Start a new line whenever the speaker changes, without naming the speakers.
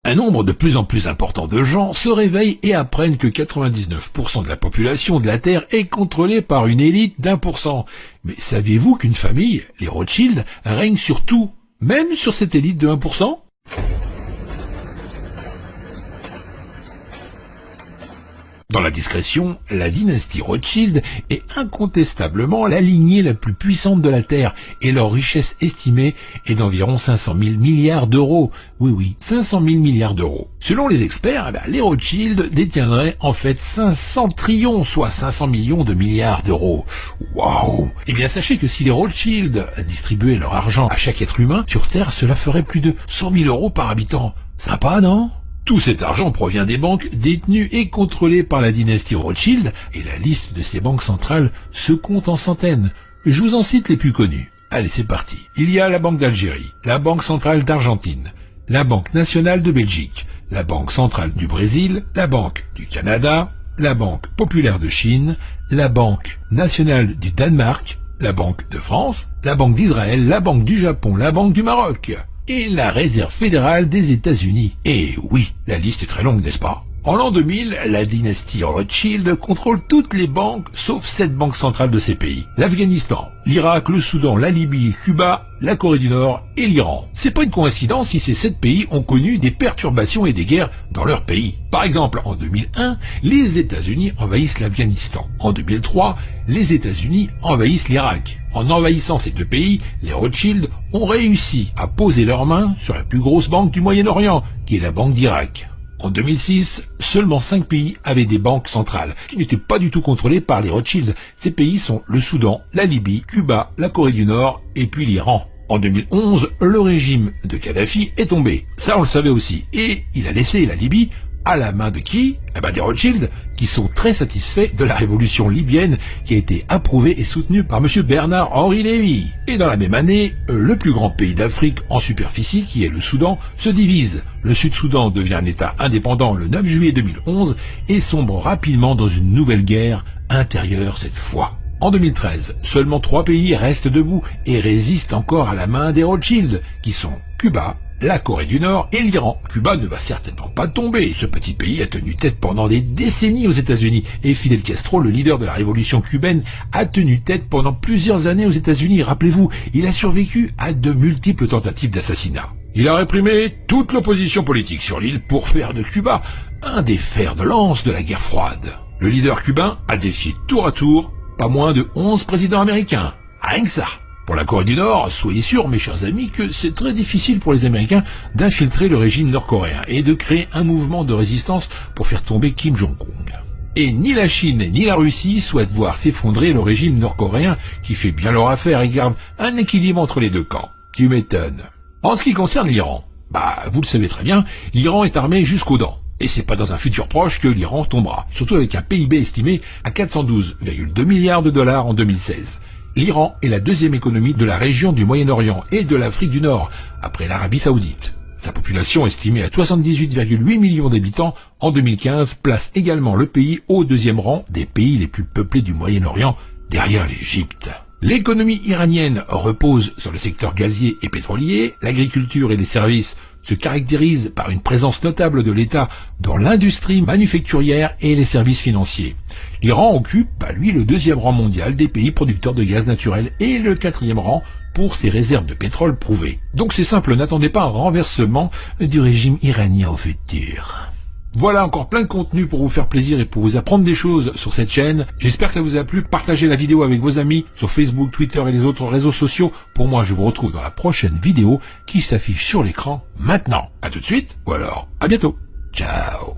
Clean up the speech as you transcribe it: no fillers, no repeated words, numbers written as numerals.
Un nombre de plus en plus important de gens se réveillent et apprennent que 99% de la population de la Terre est contrôlée par une élite d'1%. Mais saviez-vous qu'une famille, les Rothschild, règne sur tout, même sur cette élite de 1%? Dans la discrétion, la dynastie Rothschild est incontestablement la lignée la plus puissante de la Terre et leur richesse estimée est d'environ 500 000 milliards d'euros. Oui, 500 000 milliards d'euros. Selon les experts, les Rothschild détiendraient en fait 500 trillions, soit 500 millions de milliards d'euros. Waouh! Eh bien, sachez que si les Rothschild distribuaient leur argent à chaque être humain, sur Terre, cela ferait plus de 100 000 euros par habitant. Sympa, non? Tout cet argent provient des banques détenues et contrôlées par la dynastie Rothschild, et la liste de ces banques centrales se compte en centaines. Je vous en cite les plus connues. Allez, c'est parti. Il y a la Banque d'Algérie, la Banque centrale d'Argentine, la Banque nationale de Belgique, la Banque centrale du Brésil, la Banque du Canada, la Banque populaire de Chine, la Banque nationale du Danemark, la Banque de France, la Banque d'Israël, la Banque du Japon, la Banque du Maroc et la Réserve fédérale des États-Unis. Et oui, la liste est très longue, n'est-ce pas? En l'an 2000, la dynastie Rothschild contrôle toutes les banques, sauf 7 banques centrales de ces pays. L'Afghanistan, l'Irak, le Soudan, la Libye, Cuba, la Corée du Nord et l'Iran. C'est pas une coïncidence si ces 7 pays ont connu des perturbations et des guerres dans leur pays. Par exemple, en 2001, les États-Unis envahissent l'Afghanistan. En 2003, les États-Unis envahissent l'Irak. En envahissant ces 2 pays, les Rothschild ont réussi à poser leurs mains sur la plus grosse banque du Moyen-Orient, qui est la Banque d'Irak. En 2006, seulement 5 pays avaient des banques centrales, qui n'étaient pas du tout contrôlées par les Rothschild. Ces pays sont le Soudan, la Libye, Cuba, la Corée du Nord et puis l'Iran. En 2011, le régime de Kadhafi est tombé. Ça, on le savait aussi. Et il a laissé la Libye à la main de qui? Des Rothschild, qui sont très satisfaits de la révolution libyenne qui a été approuvée et soutenue par M. Bernard-Henri Lévy. Et dans la même année, le plus grand pays d'Afrique en superficie, qui est le Soudan, se divise. Le Sud-Soudan devient un État indépendant le 9 juillet 2011 et sombre rapidement dans une nouvelle guerre intérieure cette fois. En 2013, seulement 3 pays restent debout et résistent encore à la main des Rothschild, qui sont Cuba, la Corée du Nord et l'Iran. Cuba ne va certainement pas tomber. Ce petit pays a tenu tête pendant des décennies aux États-Unis. Et Fidel Castro, le leader de la révolution cubaine, a tenu tête pendant plusieurs années aux États-Unis. Rappelez-vous, il a survécu à de multiples tentatives d'assassinat. Il a réprimé toute l'opposition politique sur l'île pour faire de Cuba un des fers de lance de la guerre froide. Le leader cubain a défié tour à tour pas moins de 11 présidents américains. Rien que ça. Pour la Corée du Nord, soyez sûrs, mes chers amis, que c'est très difficile pour les Américains d'infiltrer le régime nord-coréen et de créer un mouvement de résistance pour faire tomber Kim Jong-un. Et ni la Chine ni la Russie souhaitent voir s'effondrer le régime nord-coréen qui fait bien leur affaire et garde un équilibre entre les deux camps. Tu m'étonnes. En ce qui concerne l'Iran, vous le savez très bien, l'Iran est armé jusqu'aux dents. Et c'est pas dans un futur proche que l'Iran tombera, surtout avec un PIB estimé à 412,2 milliards de dollars en 2016. L'Iran est la deuxième économie de la région du Moyen-Orient et de l'Afrique du Nord, après l'Arabie Saoudite. Sa population estimée à 78,8 millions d'habitants en 2015 place également le pays au deuxième rang des pays les plus peuplés du Moyen-Orient, derrière l'Égypte. L'économie iranienne repose sur le secteur gazier et pétrolier, l'agriculture et les services se caractérisent par une présence notable de l'État dans l'industrie manufacturière et les services financiers. L'Iran occupe, lui, le deuxième rang mondial des pays producteurs de gaz naturel et le quatrième rang pour ses réserves de pétrole prouvées. Donc c'est simple, n'attendez pas un renversement du régime iranien au futur. Voilà encore plein de contenu pour vous faire plaisir et pour vous apprendre des choses sur cette chaîne. J'espère que ça vous a plu. Partagez la vidéo avec vos amis sur Facebook, Twitter et les autres réseaux sociaux. Pour moi, je vous retrouve dans la prochaine vidéo qui s'affiche sur l'écran maintenant. À tout de suite, ou alors à bientôt. Ciao.